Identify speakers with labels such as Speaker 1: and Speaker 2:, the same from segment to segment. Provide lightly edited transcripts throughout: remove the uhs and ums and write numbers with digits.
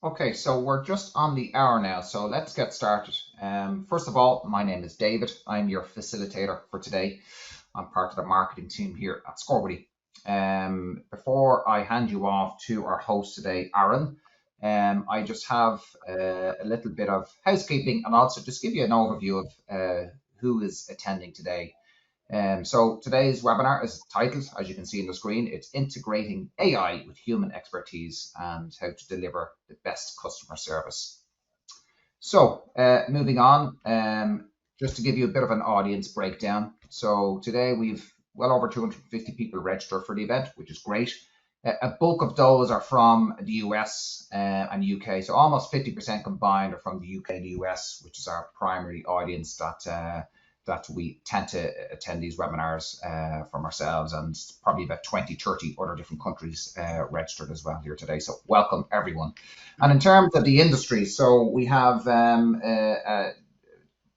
Speaker 1: Okay, so we're just on the hour now, so let's get started. First of all, my name is David. I'm your facilitator for today. I'm part of the marketing team here at Scorbody. Before I hand you off to our host today, Aaron, I just have a little bit of housekeeping and also just give you an overview of who is attending today. So today's webinar is titled, as you can see on the screen, it's integrating AI with human expertise and how to deliver the best customer service. So moving on, just to give you a bit of an audience breakdown. So today we've well over 250 people registered for the event, which is great. A bulk of those are from the US and UK, so almost 50% combined are from the UK and the US, which is our primary audience that we tend to attend these webinars from ourselves, and probably about 20, 30 other different countries registered as well here today. So welcome everyone. And in terms of the industry, so we have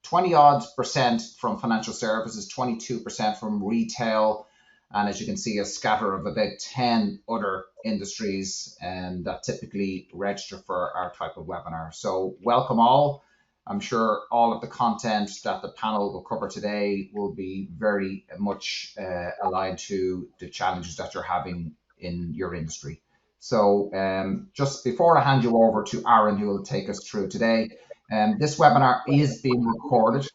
Speaker 1: 20 odd percent from financial services, 22% from retail, and as you can see, a scatter of about 10 other industries that typically register for our type of webinar. So welcome all. I'm sure all of the content that the panel will cover today will be very much aligned to the challenges that you're having in your industry. So just before I hand you over to Aaron, who will take us through today, this webinar is being recorded.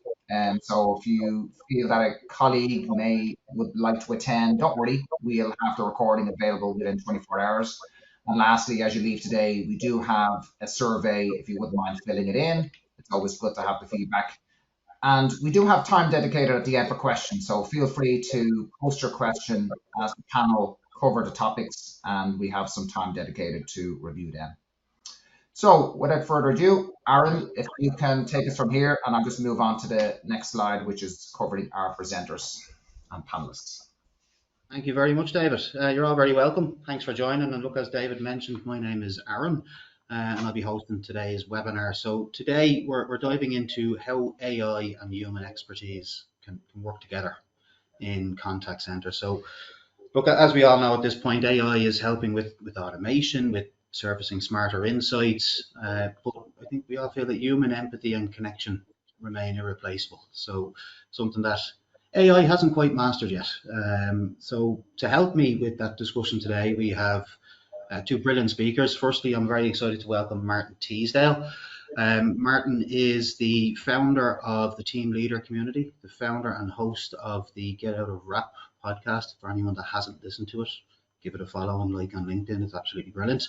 Speaker 1: So if you feel that a colleague would like to attend, don't worry, we'll have the recording available within 24 hours. And lastly, as you leave today, we do have a survey if you wouldn't mind filling it in. It's always good to have the feedback. And we do have time dedicated at the end for questions, so feel free to post your question as the panel cover the topics, and we have some time dedicated to review them. So without further ado, Aaron, if you can take us from here, and I'll just move on to the next slide, which is covering our presenters and panelists.
Speaker 2: Thank you very much, David. You're all very welcome. Thanks for joining. And look, as David mentioned, my name is Aaron, and I'll be hosting today's webinar. So today we're diving into how AI and human expertise can work together in contact center. So look, as we all know at this point, AI is helping with automation, with surfacing smarter insights, but I think we all feel that human empathy and connection remain irreplaceable. So something that AI hasn't quite mastered yet. So to help me with that discussion today, we have two brilliant speakers. Firstly, I'm very excited to welcome Martin Teasdale. Martin is the founder of the Team Leader Community, the founder and host of the Get Out of Rap podcast. For anyone that hasn't listened to it, give it a follow and like on LinkedIn. It's absolutely brilliant.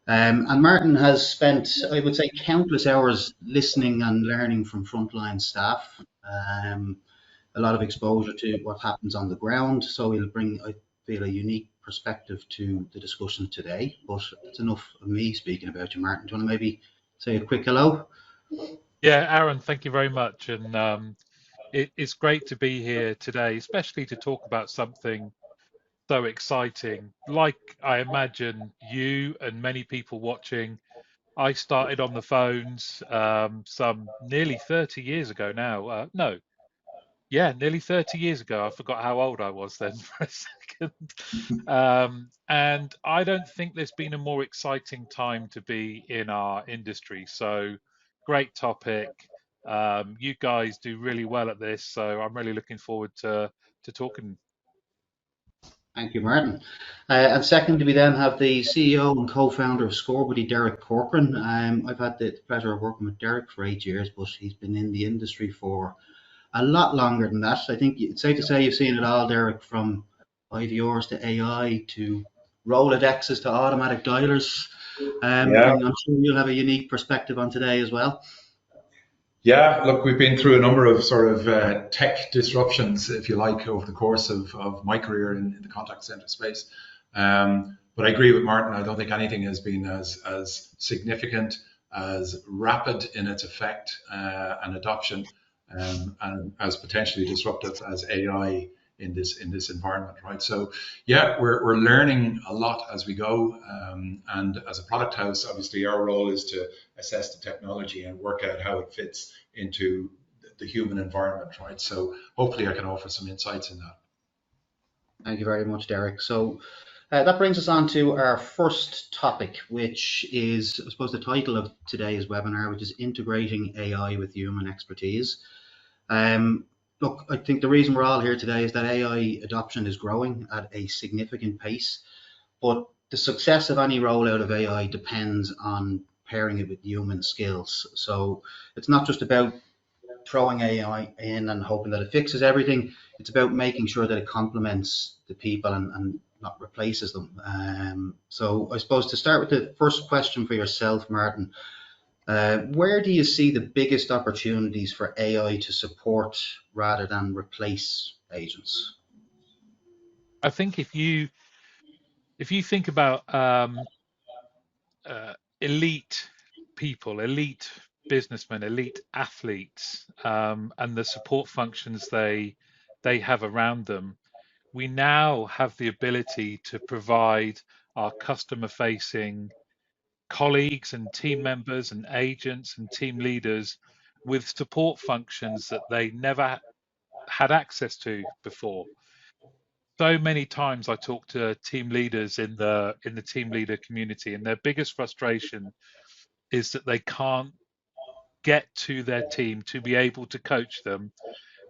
Speaker 2: And Martin has spent, I would say, countless hours listening and learning from frontline staff. A lot of exposure to what happens on the ground. So he'll bring, I feel, a unique perspective to the discussion today. But that's enough of me speaking about you, Martin. Do you want to maybe say a quick hello?
Speaker 3: Yeah, Aaron, thank you very much. And it's great to be here today, especially to talk about something so exciting. Like I imagine you and many people watching, I started on the phones some nearly 30 years ago now. Nearly 30 years ago. I forgot how old I was then for a second. And I don't think there's been a more exciting time to be in our industry. So great topic. You guys do really well at this, so I'm really looking forward to talking.
Speaker 2: Thank you, Martin. And secondly, we then have the CEO and co-founder of Scorbody, Derek Corcoran. I've had the pleasure of working with Derek for 8 years, but he's been in the industry for a lot longer than that. I think it's safe to say you've seen it all, Derek, from IVRs to AI to Rolodexes to automatic dialers. And I'm sure you'll have a unique perspective on today as well.
Speaker 4: Yeah, look, we've been through a number of sort of tech disruptions, if you like, over the course of my career in the contact center space. But I agree with Martin. I don't think anything has been as significant, as rapid in its effect and adoption, and as potentially disruptive as AI in this environment, right? So yeah, we're learning a lot as we go, and as a product house, obviously our role is to assess the technology and work out how it fits into the human environment, right? So hopefully I can offer some insights in that.
Speaker 2: Thank you very much, Derek. So That brings us on to our first topic, which is, I suppose, the title of today's webinar, which is Integrating AI with Human Expertise. Look, I think the reason we're all here today is that AI adoption is growing at a significant pace, but the success of any rollout of AI depends on pairing it with human skills. So it's not just about throwing AI in and hoping that it fixes everything. It's about making sure that it complements the people and not replaces them. So I suppose to start with the first question for yourself, Martin, where do you see the biggest opportunities for AI to support rather than replace agents?
Speaker 3: I think if you think about elite people, elite businessmen, elite athletes, and the support functions they have around them, we now have the ability to provide our customer-facing colleagues and team members and agents and team leaders with support functions that they never had access to before. So many times I talk to team leaders in the team leader community, and their biggest frustration is that they can't get to their team to be able to coach them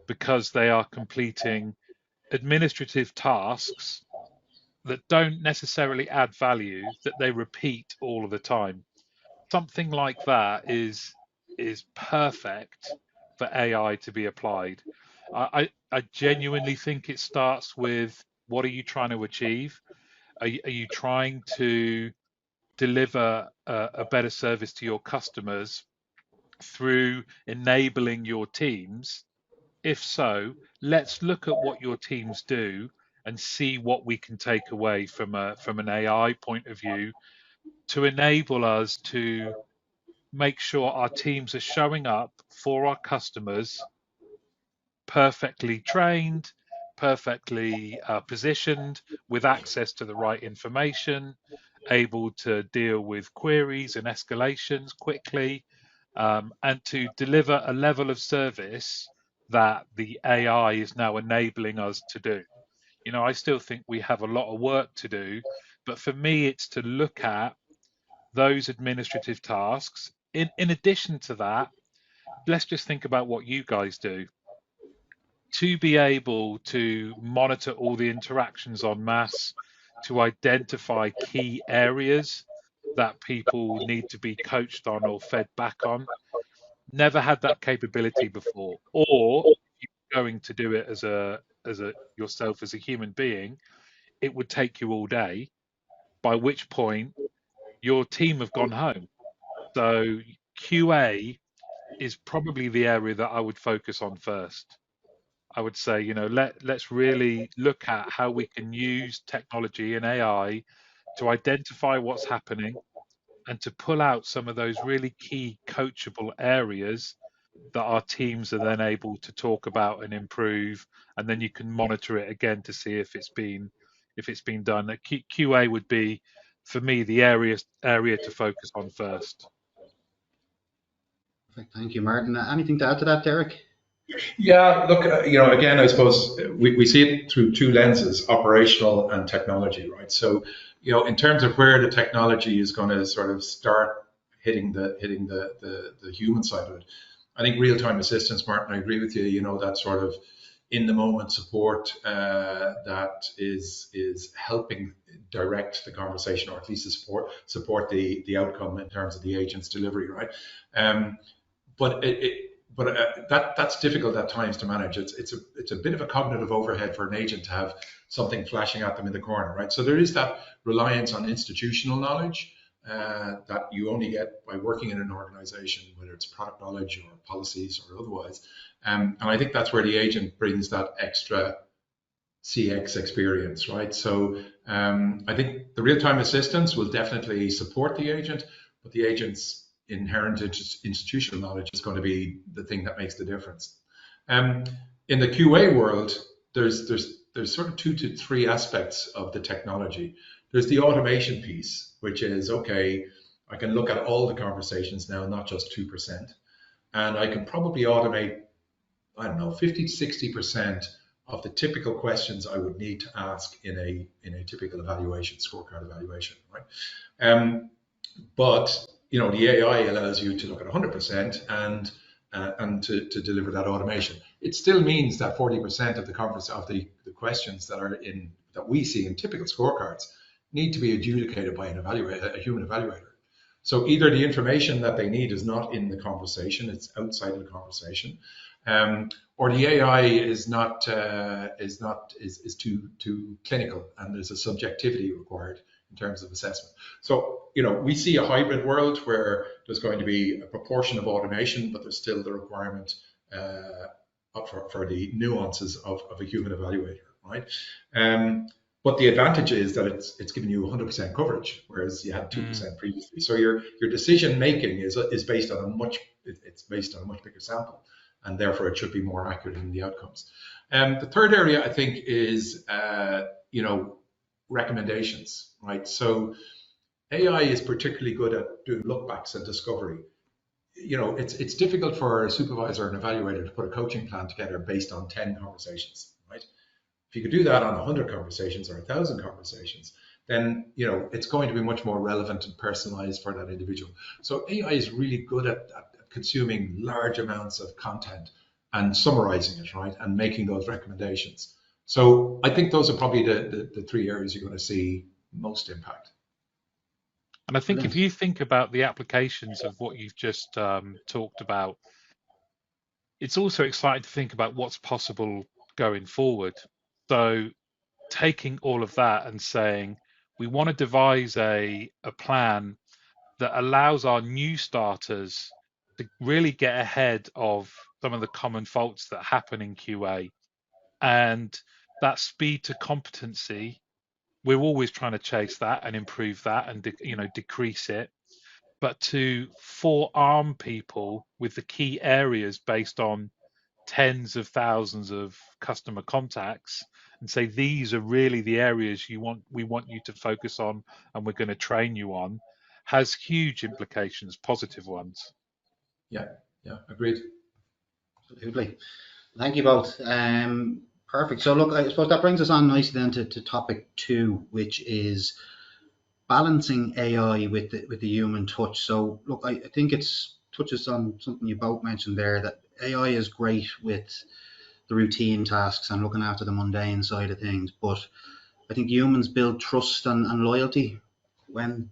Speaker 3: because they are completing administrative tasks that don't necessarily add value, that they repeat all of the time. Something like that is perfect for AI to be applied. I genuinely think it starts with, what are you trying to achieve? Are you trying to deliver a better service to your customers through enabling your teams? If so, let's look at what your teams do and see what we can take away from an AI point of view to enable us to make sure our teams are showing up for our customers perfectly trained, perfectly positioned, with access to the right information, able to deal with queries and escalations quickly, and to deliver a level of service that the AI is now enabling us to do. You know, I still think we have a lot of work to do, but for me, it's to look at those administrative tasks. In addition to that, let's just think about what you guys do. To be able to monitor all the interactions en masse, to identify key areas that people need to be coached on or fed back on. Never had that capability before. Or if you're going to do it as a yourself as a human being, it would take you all day, by which point your team have gone home. So QA is probably the area that I would focus on first. I would say, you know, let's really look at how we can use technology and AI to identify what's happening and to pull out some of those really key coachable areas that our teams are then able to talk about and improve, and then you can monitor it again to see if it's been done. QA would be, for me, the area to focus on first.
Speaker 2: Perfect. Thank you, Martin. Anything to add to that, Derek?
Speaker 4: Yeah, look, you know, again, I suppose we see it through two lenses, operational and technology, right? So, you know, in terms of where the technology is going to sort of start hitting the human side of it, I think real-time assistance, Martin, I agree with you, you know, that sort of in-the-moment support that is helping direct the conversation, or at least to support the outcome in terms of the agent's delivery, right? But that's difficult at times to manage. It's a bit of a cognitive overhead for an agent to have something flashing at them in the corner, right? So there is that reliance on institutional knowledge that you only get by working in an organization, whether it's product knowledge or policies or otherwise. And I think that's where the agent brings that extra CX experience, right? So I think the real-time assistance will definitely support the agent, but the agent's inherent institutional knowledge is going to be the thing that makes the difference. In the QA world, there's sort of 2 to 3 aspects of the technology. There's the automation piece, which is, okay, I can look at all the conversations now, not just 2%. And I can probably automate, I don't know, 50 to 60% of the typical questions I would need to ask in a typical evaluation, scorecard evaluation, right? But the AI allows you to look at 100% and to deliver that automation. It still means that 40% of the questions that we see in typical scorecards need to be adjudicated by a human evaluator. So either the information that they need is not in the conversation, it's outside of the conversation, or the AI is too clinical and there's a subjectivity required in terms of assessment. So we see a hybrid world where there's going to be a proportion of automation, but there's still the requirement for the nuances of a human evaluator, right? But the advantage is that it's giving you 100% coverage, whereas you had 2% previously. So your decision making is based on a much bigger sample, and therefore it should be more accurate in the outcomes. The third area I think is recommendations, right? So AI is particularly good at doing lookbacks and discovery. It's difficult for a supervisor and evaluator to put a coaching plan together based on 10 conversations, right? If you could do that on 100 conversations or 1,000 conversations, then it's going to be much more relevant and personalized for that individual. So AI is really good at consuming large amounts of content and summarizing it, right, and making those recommendations. So I think those are probably the three areas you're going to see most impact.
Speaker 3: And I think if you think about the applications of what you've just talked about, it's also exciting to think about what's possible going forward. So taking all of that and saying, we want to devise a plan that allows our new starters to really get ahead of some of the common faults that happen in QA. And that speed to competency, we're always trying to chase that and improve that and decrease it. But to forearm people with the key areas based on tens of thousands of customer contacts and say these are really the areas we want you to focus on and we're going to train you on, has huge implications, positive ones.
Speaker 4: Yeah, agreed.
Speaker 2: Absolutely. Thank you both. Perfect. So look, I suppose that brings us on nicely then to topic 2, which is balancing AI with the human touch. So look, I think it touches on something you both mentioned there, that AI is great with the routine tasks and looking after the mundane side of things, but I think humans build trust and loyalty when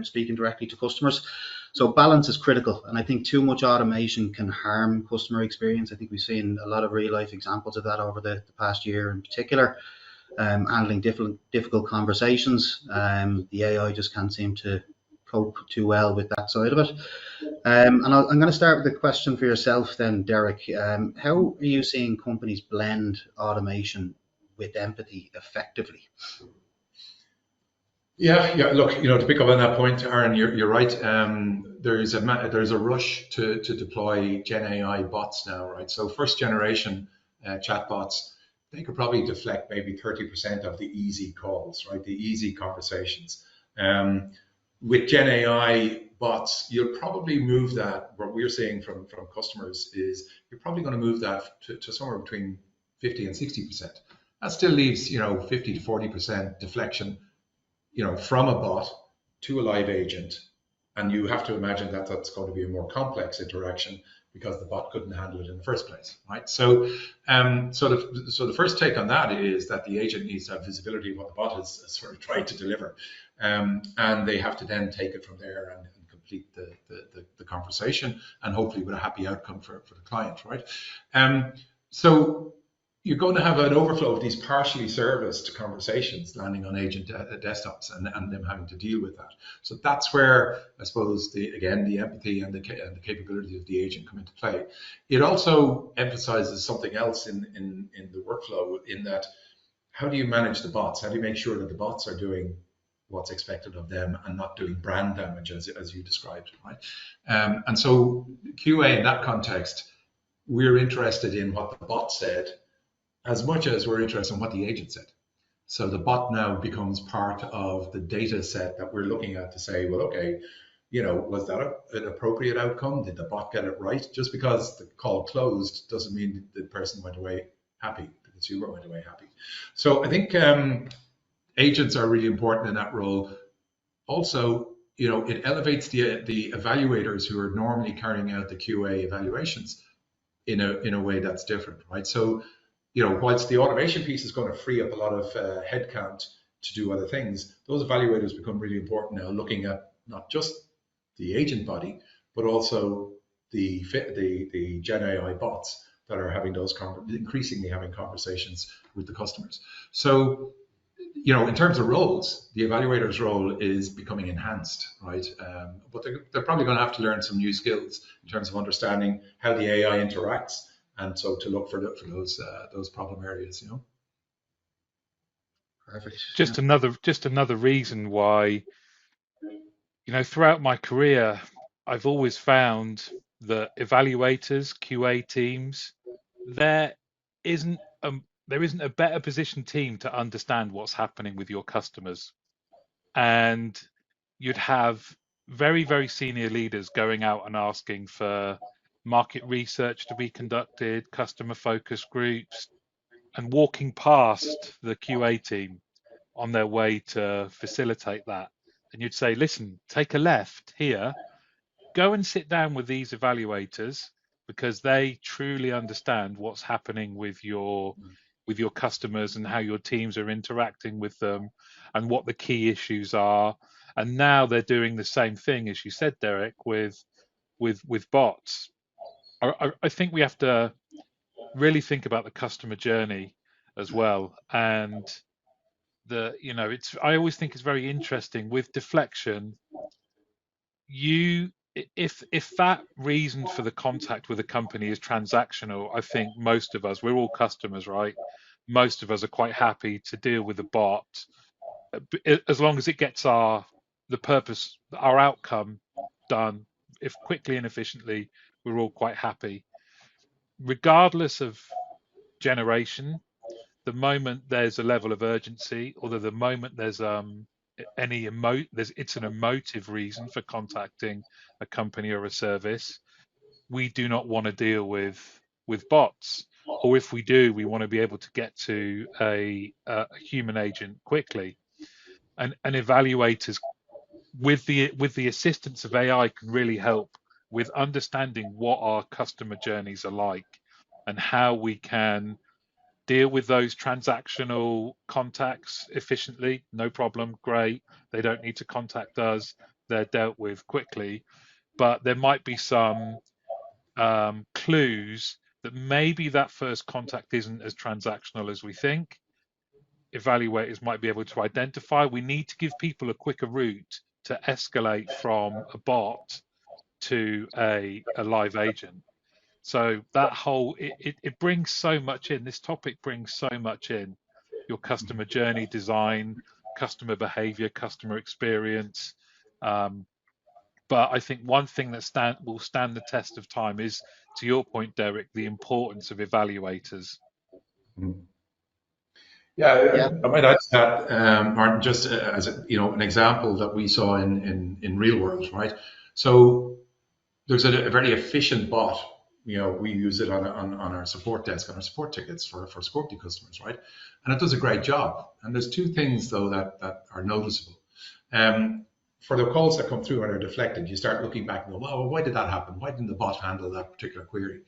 Speaker 2: speaking directly to customers. So balance is critical, and I think too much automation can harm customer experience. I think we've seen a lot of real life examples of that over the past year in particular, handling difficult conversations. The AI just can't seem to cope too well with that side of it. And I'm going to start with a question for yourself then, Derek. How are you seeing companies blend automation with empathy effectively?
Speaker 4: Yeah. Look, to pick up on that point, Aaron, you're right. There's a rush to deploy Gen AI bots now, right? So first generation chatbots, they could probably deflect maybe 30% of the easy calls, right? The easy conversations. With Gen AI bots, you'll probably move that. What we're seeing from customers is you're probably going to move that to somewhere between 50 and 60%. That still leaves 50 to 40% deflection from a bot to a live agent, and you have to imagine that that's going to be a more complex interaction because the bot couldn't handle it in the first place, right? So, so the first take on that is that the agent needs to have visibility of what the bot has sort of tried to deliver, and they have to then take it from there and complete the conversation, and hopefully with a happy outcome for the client, right? So you're going to have an overflow of these partially serviced conversations landing on agent desktops and them having to deal with that. So that's where I suppose the empathy and the capability of the agent come into play. It also emphasizes something else in the workflow, in that how do you manage the bots? How do you make sure that the bots are doing what's expected of them and not doing brand damage as you described, right? And so QA in that context, we're interested in what the bot said as much as we're interested in what the agent said. So the bot now becomes part of the data set that we're looking at to say, well, okay, was that an appropriate outcome? Did the bot get it right? Just because the call closed doesn't mean the person went away happy, because consumer went away happy. So I think agents are really important in that role. Also, it elevates the evaluators who are normally carrying out the QA evaluations in a way that's different, right? So, whilst the automation piece is going to free up a lot of headcount to do other things, those evaluators become really important now, looking at not just the agent body, but also the Gen AI bots that are having increasingly having conversations with the customers. So, in terms of roles, the evaluator's role is becoming enhanced, right? But they're probably going to have to learn some new skills in terms of understanding how the AI interacts, and so to look for those problem areas,
Speaker 2: Perfect.
Speaker 3: Just another reason why, throughout my career, I've always found that evaluators, QA teams, there isn't a better positioned team to understand what's happening with your customers. And you'd have very, very senior leaders going out and asking for market research to be conducted, customer focus groups, and walking past the QA team on their way to facilitate that. And you'd say, listen, take a left here, go and sit down with these evaluators, because they truly understand what's happening with your customers and how your teams are interacting with them and what the key issues are. And now they're doing the same thing, as you said, Derek, with bots. I think we have to really think about the customer journey as well. And I always think it's very interesting with deflection. If that reason for the contact with a company is transactional, I think most of us, we're all customers, right? Most of us are quite happy to deal with a bot as long as it gets our outcome done, if quickly and efficiently. We're all quite happy, regardless of generation. The moment there's a level of urgency, or the moment there's it's an emotive reason for contacting a company or a service, we do not want to deal with bots. Or if we do, we want to be able to get to a human agent quickly. And evaluators, with the assistance of AI, can really help with understanding what our customer journeys are like and how we can deal with those transactional contacts efficiently. No problem, great. They don't need to contact us. They're dealt with quickly. But there might be some clues that maybe that first contact isn't as transactional as we think. Evaluators might be able to identify. We need to give people a quicker route to escalate from a bot to a live agent. So that whole, it brings so much in. This topic brings so much in. Your customer journey design, customer behavior, customer experience. But I think one thing that will stand the test of time is, to your point, Derek, the importance of evaluators.
Speaker 4: Yeah, I might add to that, Martin, just as an example that we saw in real world, right? So there's a very efficient bot. We use it on our support desk, on our support tickets for Scorpio customers, right? And it does a great job. And there's two things, though, that are noticeable. For the calls that come through and are deflected, you start looking back and go, well, why did that happen? Why didn't the bot handle that particular query?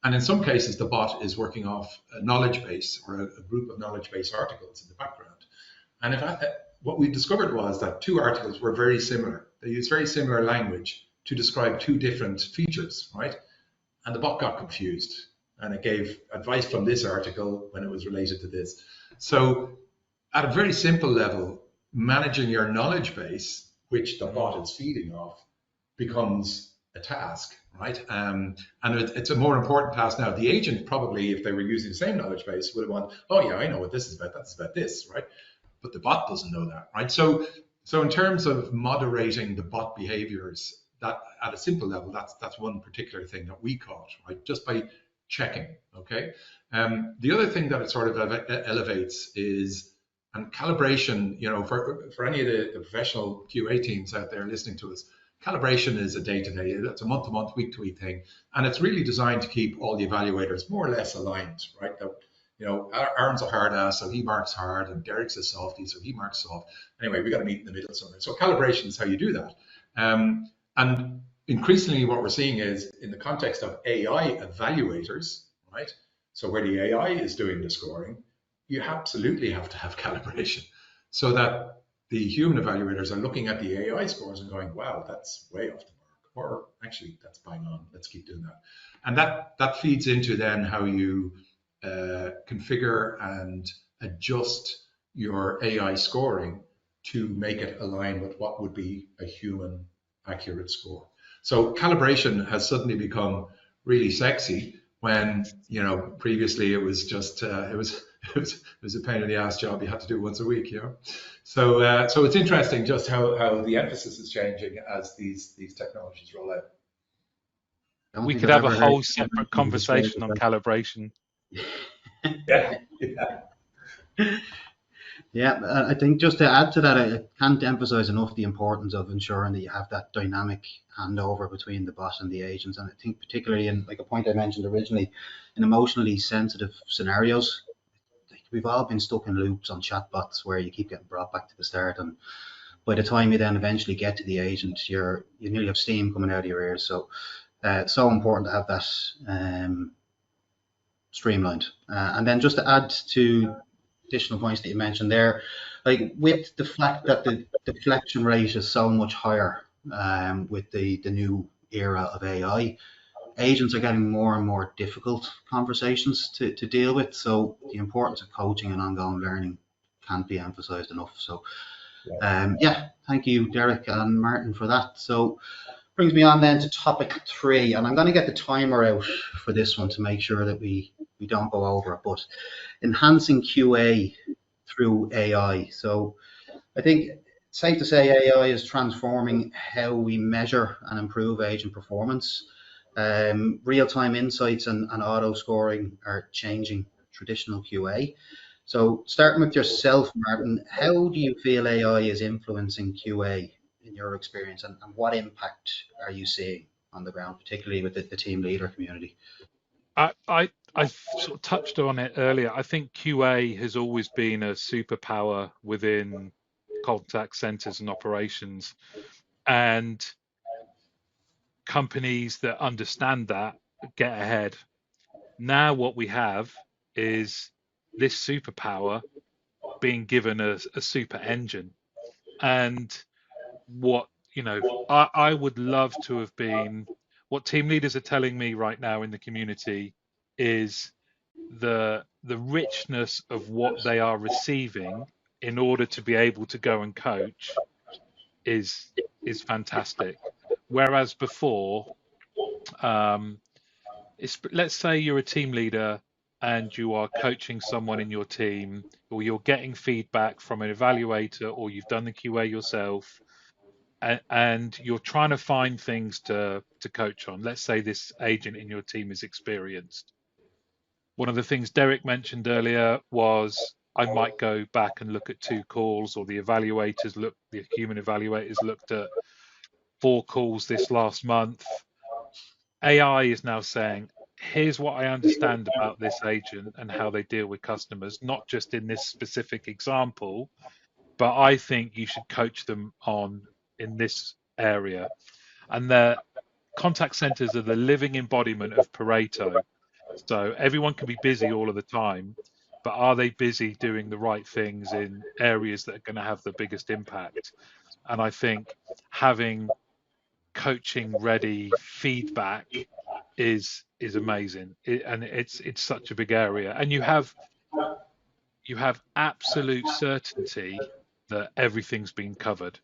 Speaker 4: And in some cases, the bot is working off a knowledge base or a group of knowledge base articles in the background. And what we discovered was that two articles were very similar. They used very similar language to describe two different features, right? And the bot got confused, and it gave advice from this article when it was related to this. So at a very simple level, managing your knowledge base, which the bot is feeding off, becomes a task, right? And it's a more important task now. The agent probably, if they were using the same knowledge base, would have gone, oh yeah, I know what this is about, that's about this, right? But the bot doesn't know that, right? So in terms of moderating the bot behaviors, that at a simple level, that's one particular thing that we caught, right? Just by checking, okay? The other thing that it sort of elevates is, and calibration, for any of the professional QA teams out there listening to us, calibration is a day-to-day, it's a month-to-month, week-to-week thing. And it's really designed to keep all the evaluators more or less aligned, right? That, Aaron's a hard ass, so he marks hard, and Derek's a softie, so he marks soft. Anyway, we got to meet in the middle somewhere. So calibration is how you do that. And increasingly, what we're seeing is in the context of AI evaluators, right? So where the AI is doing the scoring, you absolutely have to have calibration so that the human evaluators are looking at the AI scores and going, wow, that's way off the mark, or actually that's bang on, let's keep doing that. And that feeds into then how you configure and adjust your AI scoring to make it align with what would be a human accurate score. So calibration has suddenly become really sexy when previously it was just it was a pain in the ass job you had to do once a week. So so it's interesting just how the emphasis is changing as these technologies roll out.
Speaker 3: We could have a whole separate conversation on calibration.
Speaker 4: Yeah.
Speaker 2: Yeah, I think just to add to that, I can't emphasize enough the importance of ensuring that you have that dynamic handover between the bot and the agents. And I think particularly in, like a point I mentioned originally, in emotionally sensitive scenarios, like we've all been stuck in loops on chatbots where you keep getting brought back to the start, and by the time you then eventually get to the agent, you nearly have steam coming out of your ears. So it's so important to have that streamlined. And then just to add to additional points that you mentioned there, like with the fact that the deflection rate is so much higher with the new era of AI, agents are getting more and more difficult conversations to deal with. So the importance of coaching and ongoing learning can't be emphasized enough. So yeah, thank you, Derek and Martin, for that. So brings me on then to topic 3, and I'm going to get the timer out for this one to make sure that we don't go over it, but enhancing QA through AI. So I think it's safe to say AI is transforming how we measure and improve agent performance. Real-time insights and auto scoring are changing traditional QA. So starting with yourself, Martin, how do you feel AI is influencing QA in your experience, and what impact are you seeing on the ground, particularly with the team leader community?
Speaker 3: I sort of touched on it earlier. I think QA has always been a superpower within contact centers and operations, and companies that understand that get ahead. Now what we have is this superpower being given a super engine. And what I would love to have been, what team leaders are telling me right now in the community is the richness of what they are receiving in order to be able to go and coach is fantastic. Whereas before, let's say you're a team leader and you are coaching someone in your team, or you're getting feedback from an evaluator, or you've done the QA yourself, and you're trying to find things to coach on. Let's say this agent in your team is experienced. One of the things Derek mentioned earlier was I might go back and look at 2 calls, or the human evaluators looked at 4 calls this last month. AI is now saying, here's what I understand about this agent and how they deal with customers, not just in this specific example, but I think you should coach them on in this area. And the contact centers are the living embodiment of Pareto. So everyone can be busy all of the time, but are they busy doing the right things in areas that are going to have the biggest impact? And I think having coaching ready feedback is amazing, and it's such a big area, and you have absolute certainty that everything's been covered.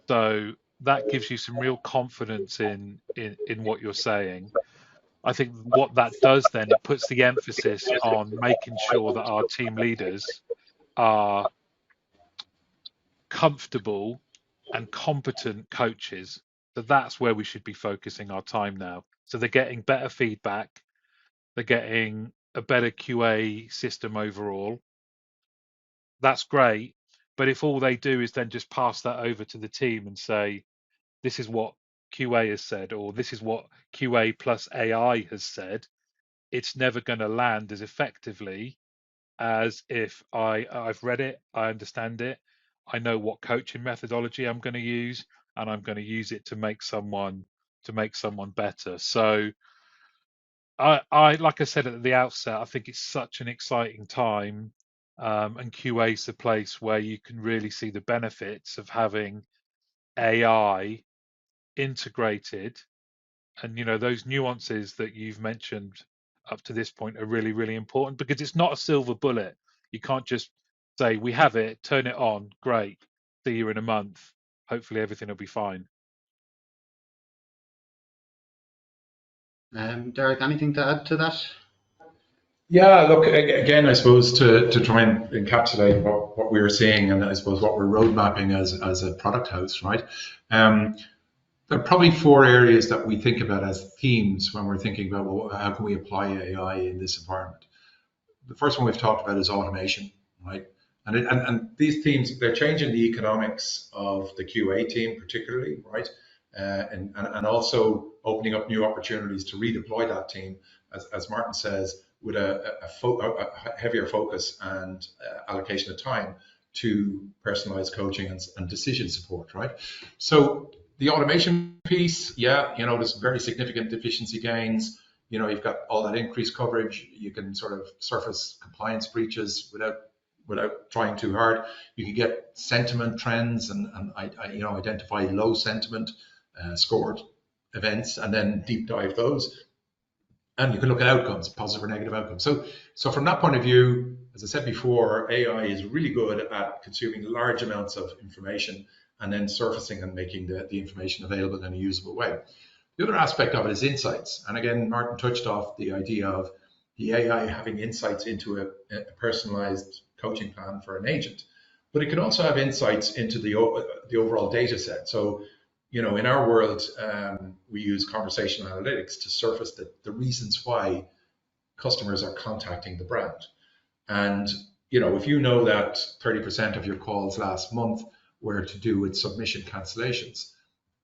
Speaker 3: So that gives you some real confidence in what you're saying. I think what that does then, it puts the emphasis on making sure that our team leaders are comfortable and competent coaches. So that's where we should be focusing our time now. So they're getting better feedback, they're getting a better QA system overall. That's great. But if all they do is then just pass that over to the team and say, this is what QA has said, or this is what QA plus AI has said, it's never going to land as effectively as if I've read it, I understand it, I know what coaching methodology I'm going to use, and I'm going to use it to make someone better. So I like I said at the outset, I think it's such an exciting time, and QA is the place where you can really see the benefits of having AI integrated. And those nuances that you've mentioned up to this point are really, really important, because it's not a silver bullet. You can't just say we have it, turn it on, great, see you in a month, hopefully everything will be fine.
Speaker 2: Derek, anything to add to that?
Speaker 4: Yeah, look, again, I suppose to try and encapsulate what we were seeing, and I suppose what we're road mapping as a product house, right? There are probably 4 areas that we think about as themes when we're thinking about, well, how can we apply AI in this environment. The first one we've talked about is automation, right? And these themes, they're changing the economics of the QA team particularly, right? And also opening up new opportunities to redeploy that team, as Martin says, with a heavier focus and allocation of time to personalized coaching and decision support, right? So the automation piece, yeah, there's very significant efficiency gains. You've got all that increased coverage. You can sort of surface compliance breaches without trying too hard. You can get sentiment trends and identify low sentiment scored events and then deep dive those. And you can look at outcomes, positive or negative outcomes. So from that point of view, as I said before, AI is really good at consuming large amounts of information and then surfacing and making the information available in a usable way. The other aspect of it is insights. And again, Martin touched off the idea of the AI having insights into a personalized coaching plan for an agent. But it can also have insights into the overall data set. So, in our world, we use conversational analytics to surface the reasons why customers are contacting the brand. And, if you know that 30% of your calls last month were to do with submission cancellations,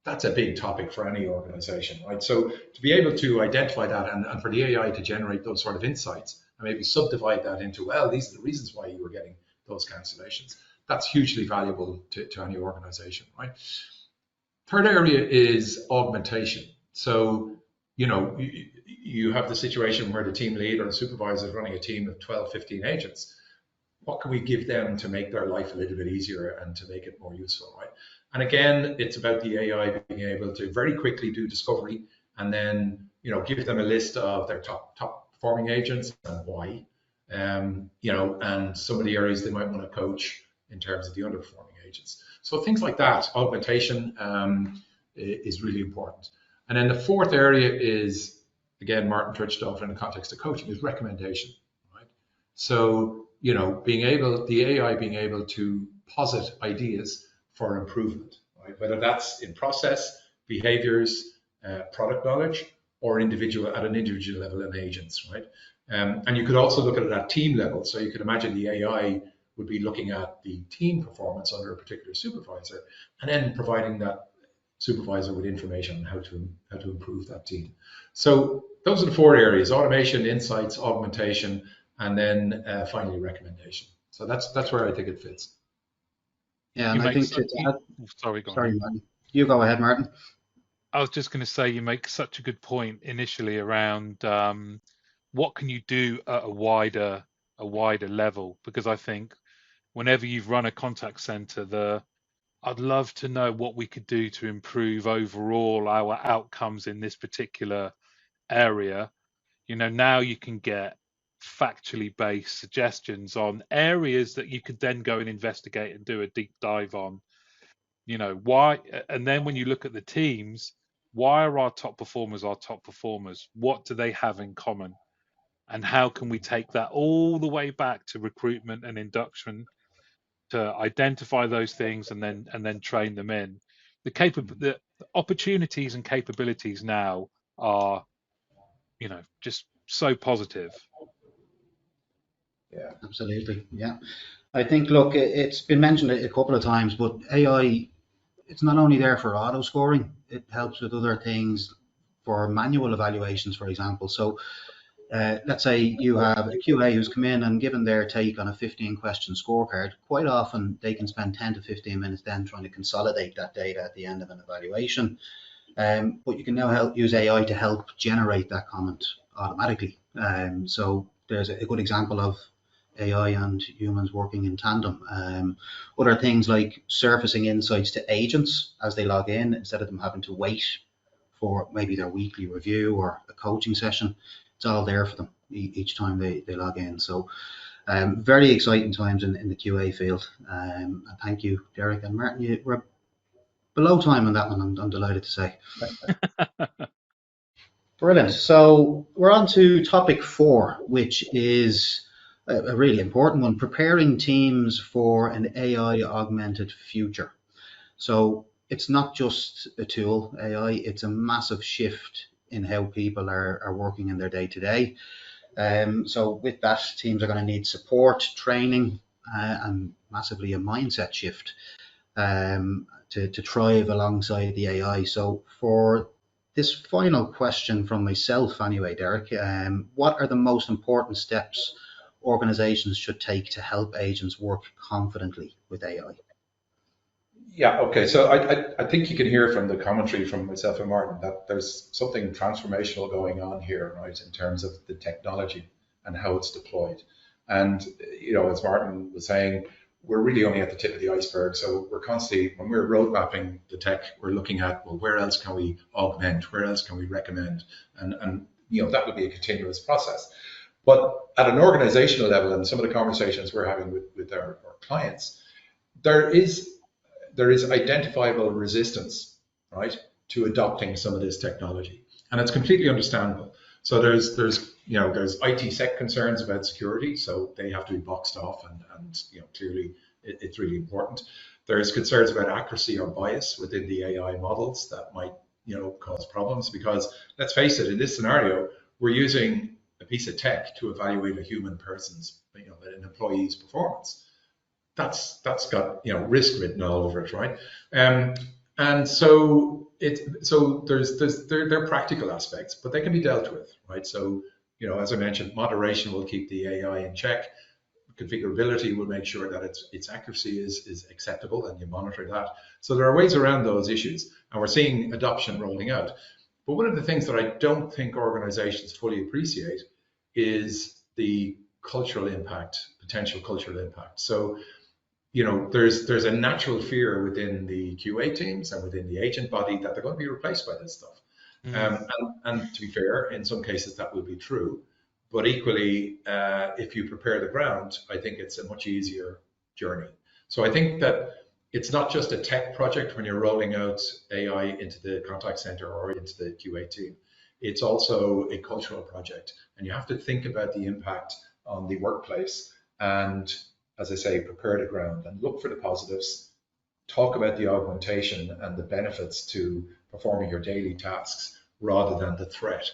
Speaker 4: that's a big topic for any organization, right? So to be able to identify that and for the AI to generate those sort of insights and maybe subdivide that into, well, these are the reasons why you were getting those cancellations, that's hugely valuable to any organization, right? Third area is augmentation. So, you have the situation where the team lead or the supervisor is running a team of 12, 15 agents. What can we give them to make their life a little bit easier and to make it more useful, right? And again, it's about the AI being able to very quickly do discovery and then, give them a list of their top performing agents and why, and some of the areas they might want to coach in terms of the underperforming agents. So things like that, augmentation is really important. And then the fourth area is, again, Martin touched off in the context of coaching, is recommendation, right? So, the AI being able to posit ideas for improvement, right? Whether that's in process, behaviors, product knowledge, or at an individual level in agents, right? And you could also look at it at team level. So you could imagine the AI would be looking at the team performance under a particular supervisor, and then providing that supervisor with information on how to improve that team. So those are the 4 areas: automation, insights, augmentation, and then finally recommendation. So that's where I think it fits.
Speaker 2: Yeah, and I think
Speaker 3: sorry,
Speaker 2: Martin. You go ahead, Martin.
Speaker 3: I was just going to say, you make such a good point initially around what can you do at a wider level, because I think whenever you've run a contact center, I'd love to know what we could do to improve overall our outcomes in this particular area. Now you can get factually based suggestions on areas that you could then go and investigate and do a deep dive on. Why? And then when you look at the teams, why are our top performers? What do they have in common? And how can we take that all the way back to recruitment and induction to identify those things and then train them in? The opportunities and capabilities now are, just so positive.
Speaker 4: Yeah,
Speaker 2: absolutely. Yeah, I think, look, it's been mentioned a couple of times, but AI, it's not only there for auto scoring, it helps with other things, for manual evaluations, for example. So let's say you have a QA who's come in and given their take on a 15-question scorecard. Quite often they can spend 10 to 15 minutes then trying to consolidate that data at the end of an evaluation. But you can now use AI to help generate that comment automatically. So there's a good example of AI and humans working in tandem. Other things like surfacing insights to agents as they log in, instead of them having to wait for maybe their weekly review or a coaching session. It's all there for them each time they log in. So very exciting times in the QA field. And thank you, Derek and Martin. You were below time on that one, I'm delighted to say. Brilliant. So we're on to topic 4, which is a really important one: preparing teams for an AI augmented future. So it's not just a tool, AI, it's a massive shift in how people are working in their day to day. So with that, teams are going to need support, training, and massively a mindset shift to thrive alongside the AI. So for this final question from myself anyway, Derek, what are the most important steps organizations should take to help agents work confidently with AI?
Speaker 4: Yeah, okay. So I think you can hear from the commentary from myself and Martin that there's something transformational going on here, right, in terms of the technology and how it's deployed. And, you know, as Martin was saying, we're really only at the tip of the iceberg. So we're constantly, when we're road mapping the tech, we're looking at, well, where else can we augment? Where else can we recommend? And you know, that would be a continuous process. But at an organizational level, and some of the conversations we're having with our clients, there is identifiable resistance, right, to adopting some of this technology, and it's completely understandable. So there's IT-sec concerns about security, so they have to be boxed off, and you know, clearly it's really important. There's concerns about accuracy or bias within the AI models that might, you know, cause problems, because let's face it, in this scenario, we're using a piece of tech to evaluate a human person's, you know, an employee's performance. That's got, you know, risk written all over it, right? And so there are practical aspects, but they can be dealt with, right? So, you know, as I mentioned, moderation will keep the AI in check. Configurability will make sure that its accuracy is acceptable, and you monitor that. So there are ways around those issues, and we're seeing adoption rolling out. But one of the things that I don't think organizations fully appreciate is the cultural impact, potential cultural impact. So, you know, there's a natural fear within the QA teams and within the agent body that they're going to be replaced by this stuff. And to be fair, in some cases that will be true. But equally, if you prepare the ground, I think it's a much easier journey. So I think that it's not just a tech project when you're rolling out AI into the contact center or into the QA team. It's also a cultural project, and you have to think about the impact on the workplace and, as I say, prepare the ground and look for the positives, talk about the augmentation and the benefits to performing your daily tasks rather than the threat,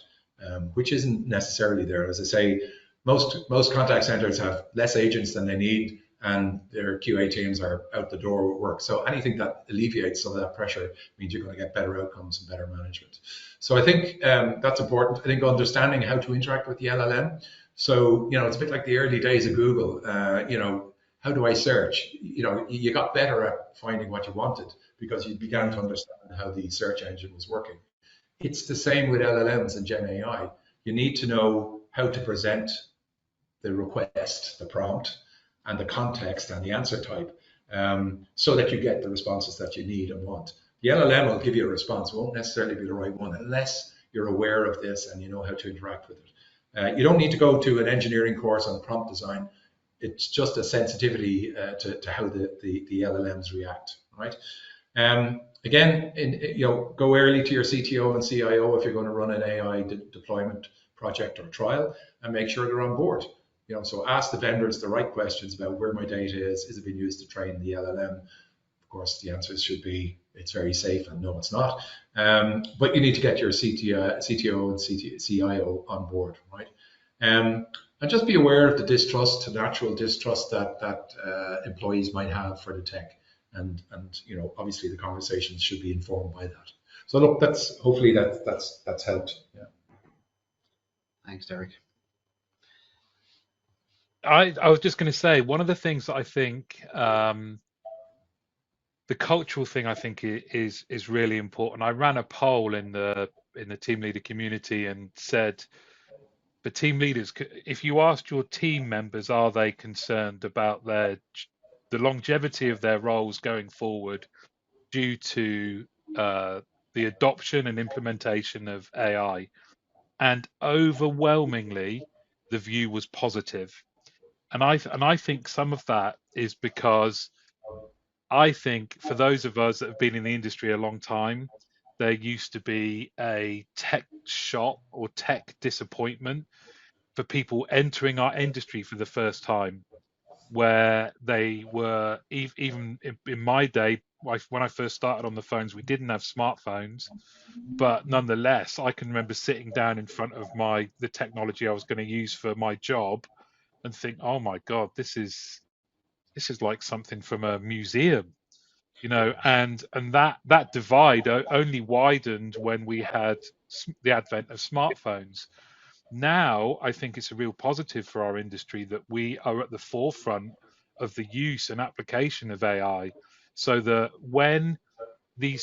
Speaker 4: which isn't necessarily there. As I say, most contact centers have less agents than they need, and their QA teams are out the door with work. So anything that alleviates some of that pressure means you're going to get better outcomes and better management. So I think that's important. I think understanding how to interact with the LLM. So, you know, it's a bit like the early days of Google. You know, how do I search? You know, you got better at finding what you wanted because you began to understand how the search engine was working. It's the same with LLMs and Gen AI. You need to know how to present the request, the prompt, and the context and the answer type, so that you get the responses that you need and want. The LLM will give you a response, won't necessarily be the right one unless you're aware of this and you know how to interact with it. You don't need to go to an engineering course on prompt design. It's just a sensitivity to how the LLMs react, right? Again, you know, go early to your CTO and CIO if you're going to run an AI deployment project or trial, and make sure they're on board. You know, so ask the vendors the right questions about where my data is it being used to train the LLM? Of course, the answers should be it's very safe and no, it's not. But you need to get your CTO and CIO on board, right? And just be aware of the distrust, natural distrust that employees might have for the tech. And you know, obviously the conversations should be informed by that. So look, hopefully that's helped. Yeah.
Speaker 2: Thanks, Derek.
Speaker 3: I was just going to say, one of the things that I think, the cultural thing, I think is really important. I ran a poll in the team leader community and said, for team leaders, if you asked your team members, are they concerned about the longevity of their roles going forward due to the adoption and implementation of AI? And overwhelmingly, the view was positive. And I think some of that is because I think for those of us that have been in the industry a long time, there used to be a tech shock or tech disappointment for people entering our industry for the first time, where they were even in my day, when I first started on the phones, we didn't have smartphones, but nonetheless, I can remember sitting down in front of the technology I was going to use for my job and think, oh my God, this is like something from a museum, and that divide only widened when we had the advent of smartphones. Now, I think it's a real positive for our industry that we are at the forefront of the use and application of AI, so that when the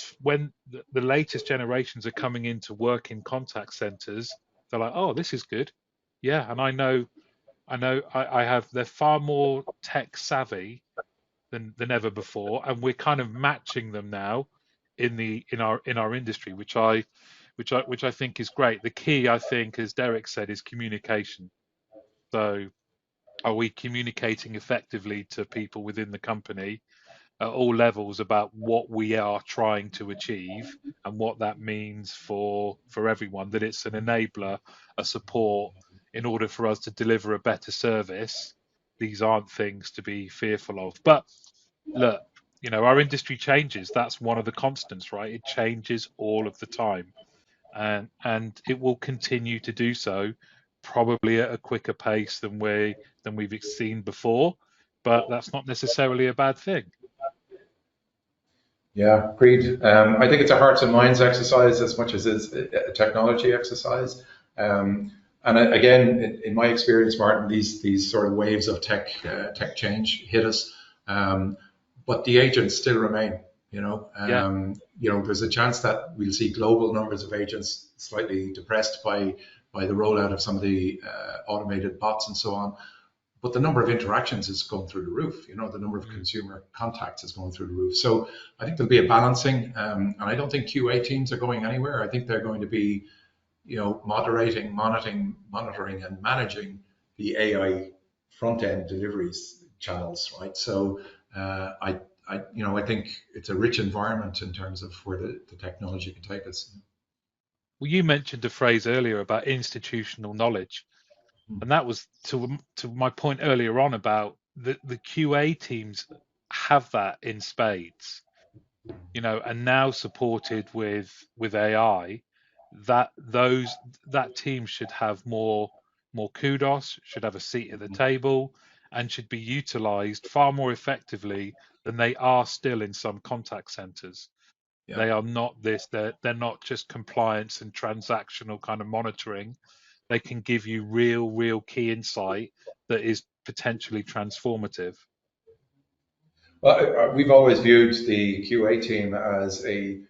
Speaker 3: latest generations are coming into work in contact centers, they're like, oh, this is good. Yeah, and I have, they're far more tech savvy than ever before, and we're kind of matching them now in our industry, which I think is great. The key, I think, as Derek said, is communication. So, are we communicating effectively to people within the company at all levels about what we are trying to achieve and what that means for everyone? That it's an enabler, a support in order for us to deliver a better service. These aren't things to be fearful of. But look, our industry changes. That's one of the constants, right? It changes all of the time, and it will continue to do so, probably at a quicker pace than we've seen before. But that's not necessarily a bad thing.
Speaker 4: Yeah, agreed. I think it's a hearts and minds exercise as much as it's a technology exercise. And again, in my experience, Martin, these sort of waves of tech change hit us, but the agents still remain.
Speaker 3: Yeah.
Speaker 4: There's a chance that we'll see global numbers of agents slightly depressed by the rollout of some of the automated bots and so on. But the number of interactions is going through the roof. The number of consumer contacts is going through the roof. So I think there'll be a balancing, and I don't think QA teams are going anywhere. I think they're going to be, moderating, monitoring, and managing the AI front end deliveries channels, right? So I think it's a rich environment in terms of where the technology can take us.
Speaker 3: Well, you mentioned a phrase earlier about institutional knowledge, and that was to my point earlier on about the QA teams have that in spades, and now supported with AI, that team should have more kudos, should have a seat at the table, and should be utilized far more effectively than they are still in some contact centers.
Speaker 4: Yeah.
Speaker 3: They are not this. They're not just compliance and transactional kind of monitoring. They can give you real key insight that is potentially transformative.
Speaker 4: Well, we've always viewed the QA team as a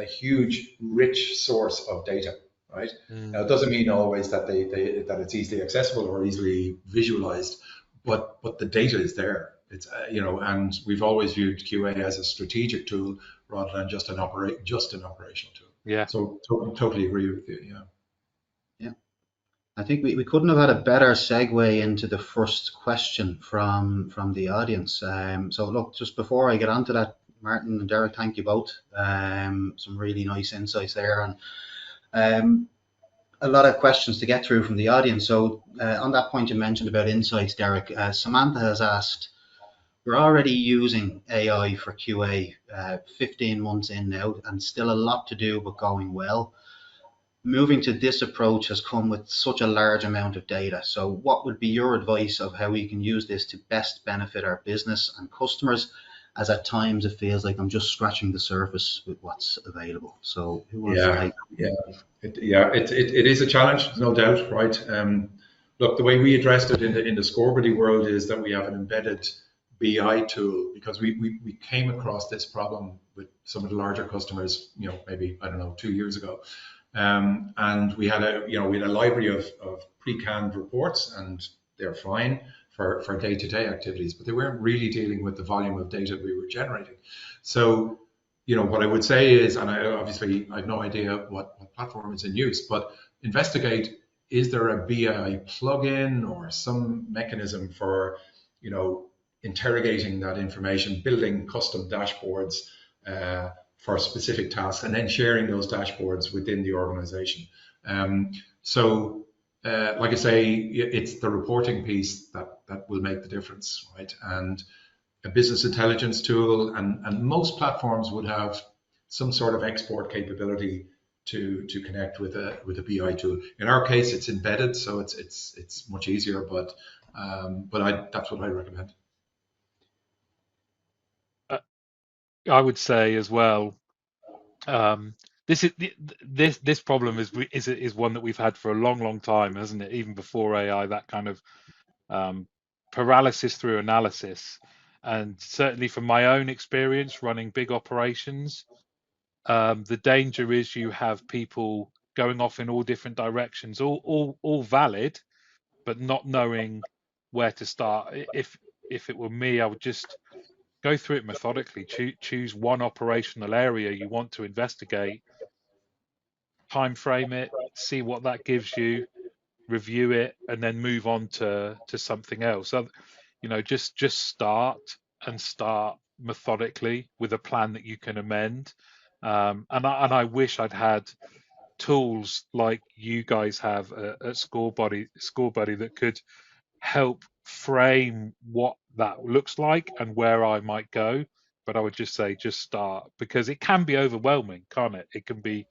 Speaker 4: huge, rich source of data, right? Now, it doesn't mean always that that it's easily accessible or easily visualized, but the data is there. It's and we've always viewed QA as a strategic tool rather than just an operational tool.
Speaker 3: Yeah.
Speaker 4: So totally agree with you. Yeah.
Speaker 2: Yeah. I think we couldn't have had a better segue into the first question from the audience. So look, just before I get onto that, Martin and Derek, thank you both. Some really nice insights there, and a lot of questions to get through from the audience. So on that point you mentioned about insights, Derek, Samantha has asked, we're already using AI for QA 15 months in now, and still a lot to do, but going well. Moving to this approach has come with such a large amount of data. So what would be your advice of how we can use this to best benefit our business and customers, as at times it feels like I'm just scratching the surface with what's available? So who wants to take?
Speaker 4: It is a challenge, no doubt, right? look, the way we addressed it in the Scorebuddy world is that we have an embedded BI tool, because we came across this problem with some of the larger customers, maybe, I don't know, 2 years ago. And we had a library of pre-canned reports, and they're fine for day-to-day activities, but they weren't really dealing with the volume of data we were generating. So, what I would say is, and I have no idea what platform is in use, but investigate, is there a BI plugin or some mechanism for, interrogating that information, building custom dashboards for specific tasks, and then sharing those dashboards within the organization. Like I say, it's the reporting piece that will make the difference, right? And a business intelligence tool, and most platforms would have some sort of export capability to connect with a BI tool. In our case, it's embedded, so it's much easier. But that's what I recommend.
Speaker 3: I would say as well, this problem is one that we've had for a long time, hasn't it? Even before AI, that kind of paralysis through analysis. And certainly from my own experience running big operations, the danger is you have people going off in all different directions, all valid, but not knowing where to start. If it were me, I would just go through it methodically. Choose one operational area you want to investigate, time frame it, see what that gives you, review it, and then move on to something else. So, just start methodically with a plan that you can amend. And I wish I'd had tools like you guys have at Scorebuddy that could help frame what that looks like and where I might go. But I would just say, just start, because it can be overwhelming, can't it? It can be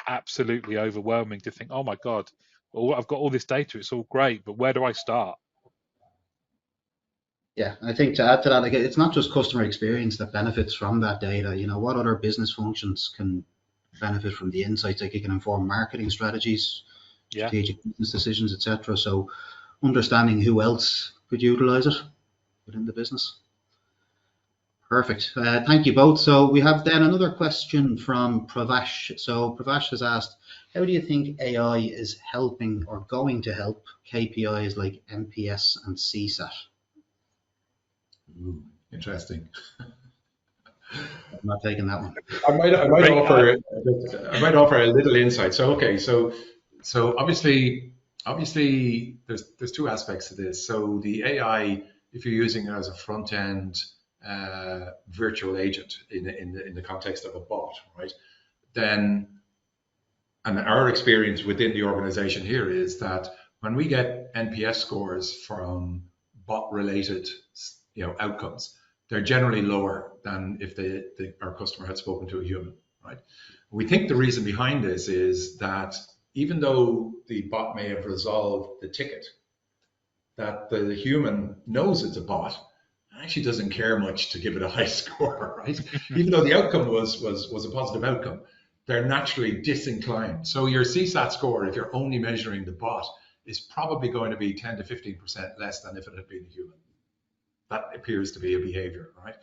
Speaker 3: absolutely overwhelming to think, oh my God, I've got all this data, it's all great, but where do I start?
Speaker 2: Yeah, I think to add to that, like, it's not just customer experience that benefits from that data. What other business functions can benefit from the insights? Like, it can inform marketing strategies, strategic business decisions, etc. So understanding who else could utilize it within the business. Perfect. Thank you both. So we have then another question from Pravash. So Pravash has asked, how do you think AI is helping or going to help KPIs like NPS and CSAT?
Speaker 4: Ooh, interesting.
Speaker 2: I'm not taking that one.
Speaker 4: I might offer a little insight. So obviously there's two aspects to this. So the AI, if you're using it as a front end virtual agent in the context of a bot, right? Then, and our experience within the organization here is that when we get NPS scores from bot related outcomes, they're generally lower than if our customer had spoken to a human, right? We think the reason behind this is that even though the bot may have resolved the ticket, that the human knows it's a bot and actually doesn't care much to give it a high score, right? Even though the outcome was a positive outcome, they're naturally disinclined. So your CSAT score, if you're only measuring the bot, is probably going to be 10 to 15% less than if it had been a human. That appears to be a behavior, right?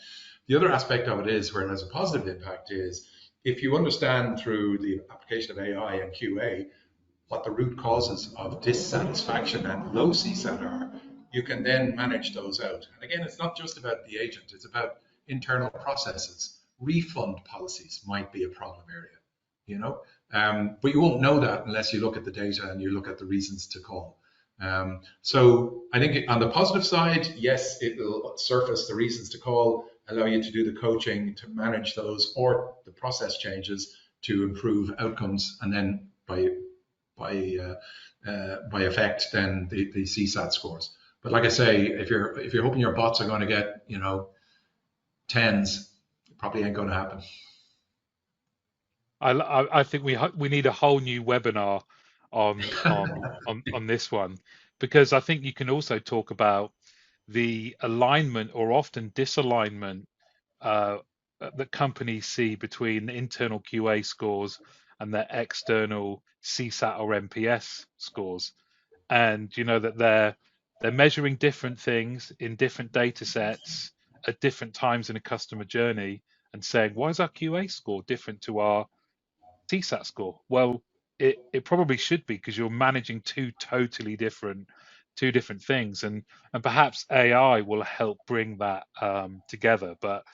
Speaker 4: The other aspect of it is where it has a positive impact is if you understand through the application of AI and QA what the root causes of dissatisfaction and low CSAT are, you can then manage those out. And again, it's not just about the agent, it's about internal processes. Refund policies might be a problem area, but you won't know that unless you look at the data and you look at the reasons to call. So I think on the positive side, yes, it will surface the reasons to call, allow you to do the coaching to manage those or the process changes to improve outcomes, and then by effect, then the CSAT scores. But like I say, if you're hoping your bots are going to get tens, it probably ain't going to happen.
Speaker 3: I think we need a whole new webinar on this one, because I think you can also talk about the alignment or often disalignment that companies see between internal QA scores and their external CSAT or NPS scores. and you know that they're measuring different things in different data sets at different times in a customer journey, and saying, why is our QA score different to our CSAT score? Well, it probably should be, because you're managing two different things, and perhaps AI will help bring that together. But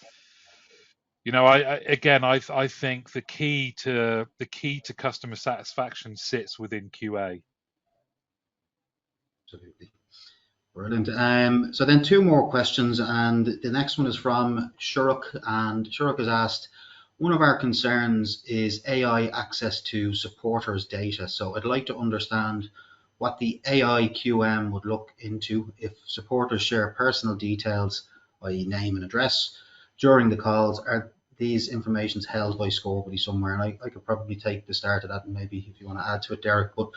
Speaker 3: you know, I think the key to customer satisfaction sits within QA.
Speaker 2: Absolutely. Brilliant. So then two more questions, and the next one is from Shuruk, and Shuruk has asked, one of our concerns is AI access to supporters' data. So I'd like to understand what the AI QM would look into if supporters share personal details, i.e. name and address, during the calls. Are these informations held by Scorebody somewhere? And I could probably take the start of that, and maybe if you want to add to it, Derek. But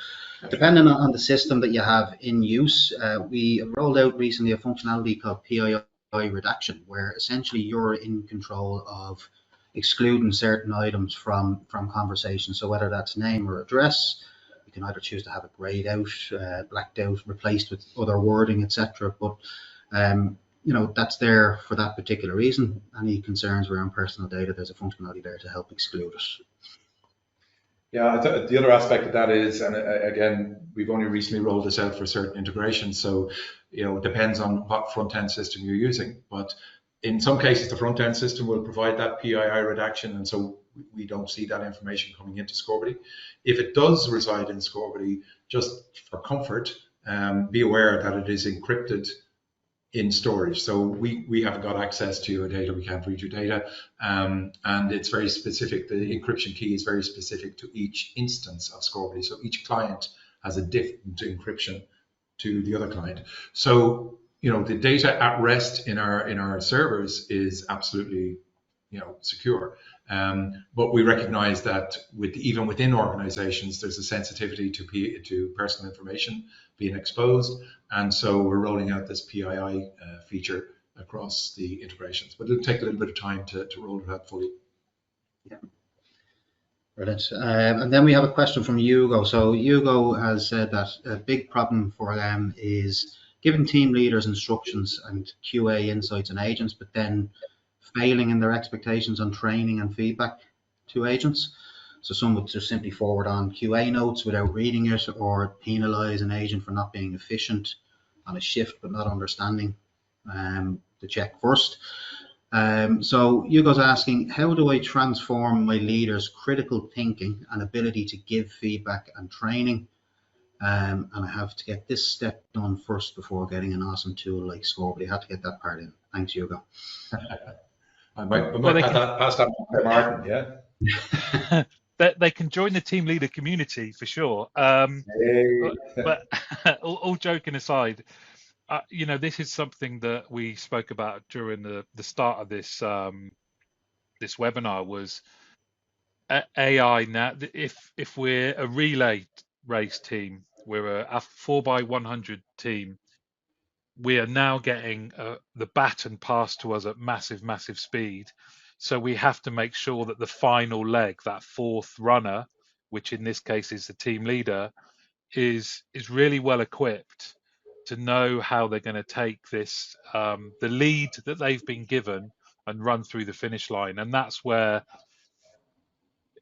Speaker 2: depending on the system that you have in use, we rolled out recently a functionality called PII redaction, where essentially you're in control of excluding certain items from conversations. So whether that's name or address, you can either choose to have it grayed out, blacked out, replaced with other wording, etc. But you know, that's there for that particular reason. Any concerns around personal data, there's a functionality there to help exclude it.
Speaker 4: Yeah, the other aspect of that is, and again, we've only recently rolled this out for certain integrations, so you know, it depends on what front end system you're using. But in some cases, the front end system will provide that PII redaction, and so we don't see that information coming into Scorebody. If it does reside in Scorebody, just for comfort, be aware that it is encrypted in storage. So we haven't got access to your data, we can't read your data, and it's very specific. The encryption key is very specific to each instance of Scorebody. So each client has a different encryption to the other client. So you know, the data at rest in our servers is absolutely, you know, secure. But we recognize that even within organizations, there's a sensitivity to personal information being exposed. And so we're rolling out this PII feature across the integrations. But it'll take a little bit of time to roll it out fully.
Speaker 2: Yeah. Brilliant. And then we have a question from Hugo. So Hugo has said that a big problem for them is giving team leaders instructions and QA insights and agents, but then failing in their expectations on training and feedback to agents. So some would just simply forward on QA notes without reading it, or penalize an agent for not being efficient on a shift but not understanding the check first. So Hugo's asking, how do I transform my leaders' critical thinking and ability to give feedback and training? And I have to get this step done first before getting an awesome tool like Scorebody. I had to get that part in. Thanks, Hugo.
Speaker 4: I might pass that to Martin, yeah.
Speaker 3: They can join the team leader community for sure. But all joking aside, you know, this is something that we spoke about during the start of this this webinar, was AI. Now, if we're a relay race team, we're a 4x100 team, we are now getting the baton passed to us at massive speed. So we have to make sure that the final leg, that fourth runner, which in this case is the team leader, is really well equipped to know how they're going to take this, the lead that they've been given, and run through the finish line. And that's where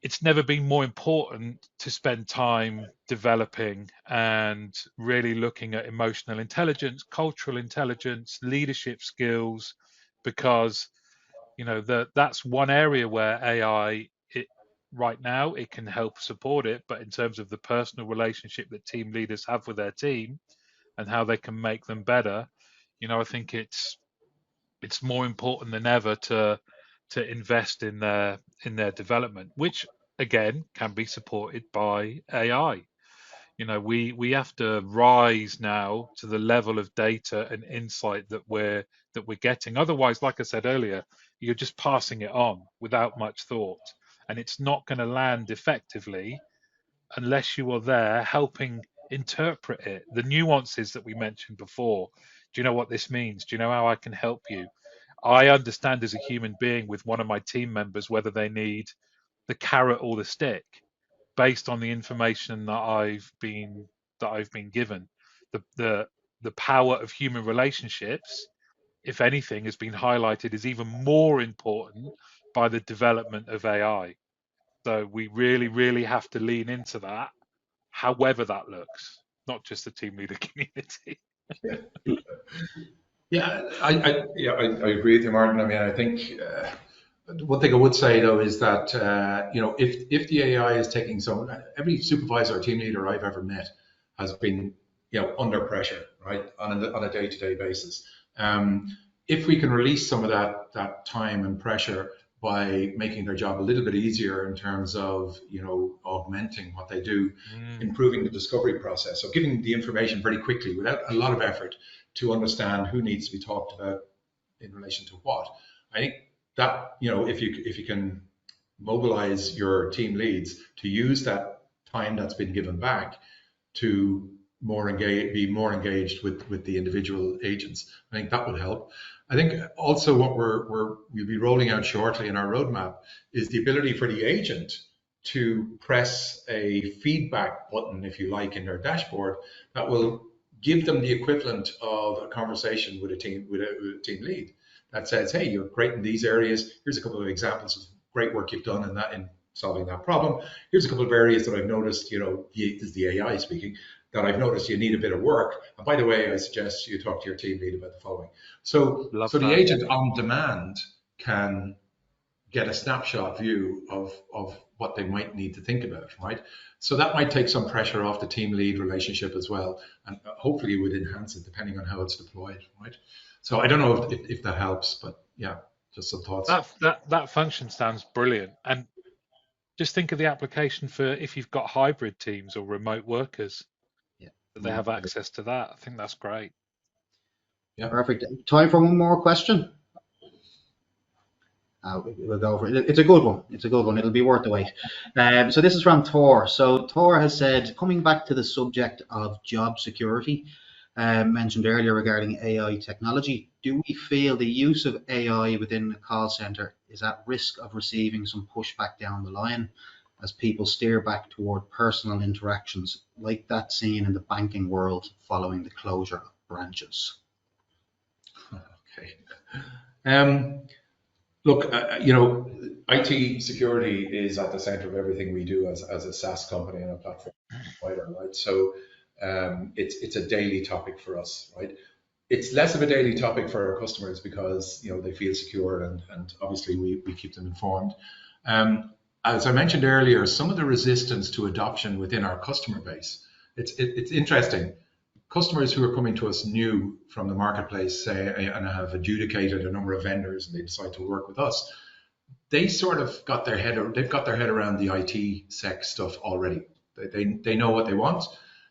Speaker 3: it's never been more important to spend time developing and really looking at emotional intelligence, cultural intelligence, leadership skills, because you know that's one area where AI, right now, it can help support it, but in terms of the personal relationship that team leaders have with their team and how they can make them better, you know, I think it's more important than ever to invest in their development, which again can be supported by AI. You know, we have to rise now to the level of data and insight that we're getting. Otherwise, like I said earlier, you're just passing it on without much thought, and it's not going to land effectively unless you are there helping interpret it, the nuances that we mentioned before. Do you know what this means? Do you know how I can help you? I understand as a human being with one of my team members whether they need the carrot or the stick based on the information that I've been given. the power of human relationships, if anything, has been highlighted as even more important by the development of AI. So we really, really have to lean into that, however that looks, not just the team leader community.
Speaker 4: I agree with you, Martin. I mean, I think one thing I would say though is that if the AI is taking some, every supervisor or team leader I've ever met has been under pressure, right, on a day-to-day basis. If we can release some of that time and pressure by making their job a little bit easier in terms of augmenting what they do, improving the discovery process, so giving the information very quickly without a lot of effort to understand who needs to be talked about in relation to what. I think that if you can mobilize your team leads to use that time that's been given back to be more engaged with the individual agents, I think that would help. I think also what we'll be rolling out shortly in our roadmap is the ability for the agent to press a feedback button, if you like, in their dashboard that will give them the equivalent of a conversation with a team lead that says, "Hey, you're great in these areas. Here's a couple of examples of great work you've done in solving that problem. Here's a couple of areas that I've noticed. This is the AI speaking, that I've noticed you need a bit of work. And by the way, I suggest you talk to your team lead about the following." So the agent on demand can get a snapshot view of what they might need to think about, right? So that might take some pressure off the team lead relationship as well, and hopefully it would enhance it depending on how it's deployed, right? So I don't know if that helps, but yeah, just some thoughts.
Speaker 3: That function sounds brilliant, and just think of the application for if you've got hybrid teams or remote workers, that they have access to that. I think that's great.
Speaker 2: Yeah, perfect. Time for one more question. We'll go over it. It's a good one. It'll be worth the wait. So this is from Thor. So Thor has said, coming back to the subject of job security, mentioned earlier regarding AI technology, do we feel the use of AI within the call center is at risk of receiving some pushback down the line as people steer back toward personal interactions like that seen in the banking world following the closure of branches?
Speaker 4: Okay. Look, IT security is at the center of everything we do as a SaaS company and a platform provider, right? So it's a daily topic for us, right? It's less of a daily topic for our customers because they feel secure and obviously we keep them informed. As I mentioned earlier, some of the resistance to adoption within our customer base, it's interesting. Customers who are coming to us new from the marketplace, say, and have adjudicated a number of vendors and they decide to work with us, they sort of got their head around the IT sec stuff already. They know what they want.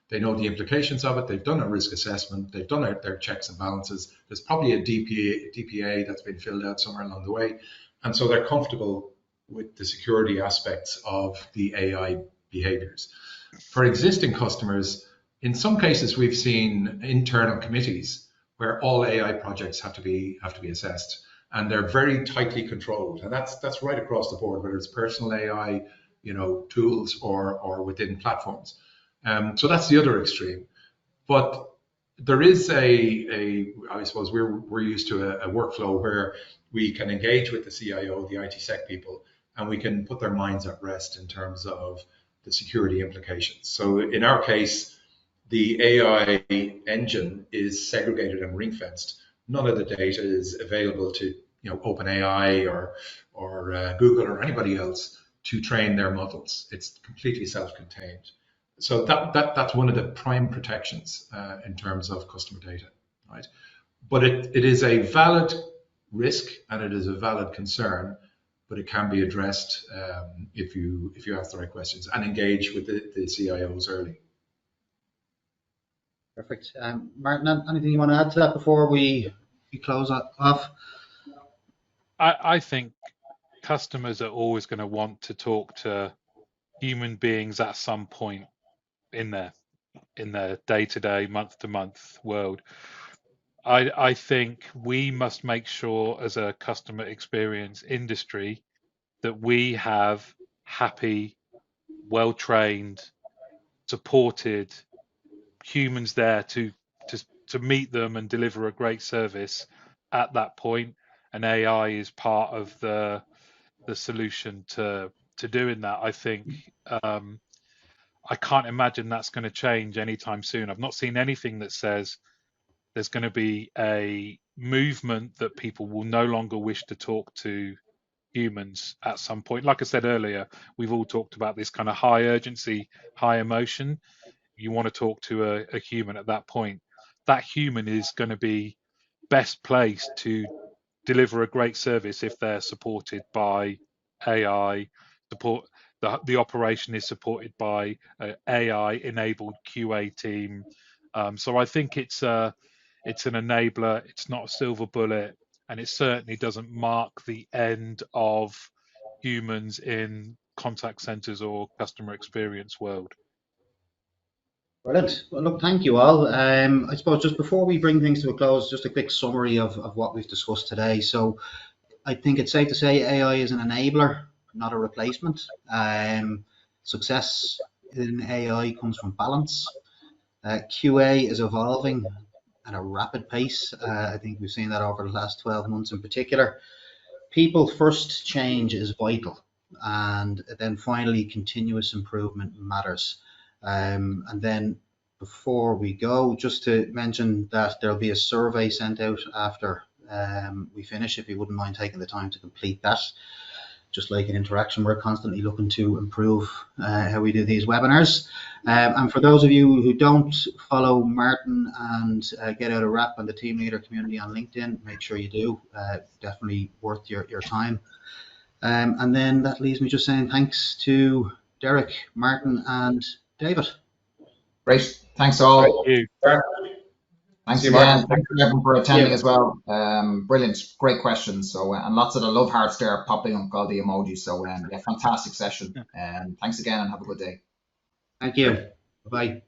Speaker 4: They know the implications of it. They've done a risk assessment. They've done their checks and balances. There's probably a DPA that's been filled out somewhere along the way. And so they're comfortable with the security aspects of the AI behaviors. For existing customers, in some cases, we've seen internal committees where all AI projects have to be assessed, and they're very tightly controlled. And that's right across the board, whether it's personal AI, tools or within platforms. So that's the other extreme. But there is I suppose we're used to a workflow where we can engage with the CIO, the IT sec people, and we can put their minds at rest in terms of the security implications. So in our case, the AI engine is segregated and ring-fenced. None of the data is available to OpenAI or Google or anybody else to train their models. It's completely self-contained. So that's one of the prime protections in terms of customer data, right? But it is a valid risk and it is a valid concern, but it can be addressed if you ask the right questions and engage with the CIOs early.
Speaker 2: Perfect. Martin, anything you want to add to that before we close off?
Speaker 3: I think customers are always going to want to talk to human beings at some point in their day-to-day, month-to-month world. I think we must make sure as a customer experience industry that we have happy, well-trained, supported, humans there to meet them and deliver a great service at that point, and AI is part of the solution to doing that. I think I can't imagine that's going to change anytime soon. I've not seen anything that says there's going to be a movement that people will no longer wish to talk to humans at some point. Like I said earlier, we've all talked about this kind of high urgency, high emotion. You want to talk to a human at that point. That human is going to be best placed to deliver a great service if they're supported by AI. The operation is supported by an AI-enabled QA team. So I think it's an enabler. It's not a silver bullet, and it certainly doesn't mark the end of humans in contact centers or customer experience world.
Speaker 2: Brilliant. Well, look, thank you all. I suppose just before we bring things to a close, just a quick summary of what we've discussed today. So I think it's safe to say AI is an enabler, not a replacement. Success in AI comes from balance. QA is evolving at a rapid pace. I think we've seen that over the last 12 months in particular. People first change is vital. And then finally, continuous improvement matters. And then before we go, just to mention that there'll be a survey sent out after we finish, if you wouldn't mind taking the time to complete that. Just like an interaction, we're constantly looking to improve how we do these webinars. And for those of you who don't follow Martin and Get Out a Wrap and the Team Leader community on LinkedIn, make sure you do. Definitely worth your time. And then that leaves me just saying thanks to Derek, Martin, and David.
Speaker 1: Great. Thanks all.
Speaker 3: Thank you.
Speaker 1: Thanks again. Thanks everyone for attending as well. Brilliant. Great questions. So, and lots of the love hearts there popping up, all the emojis. So, yeah, fantastic session. Thanks again and have a good day.
Speaker 2: Thank you. Bye-bye.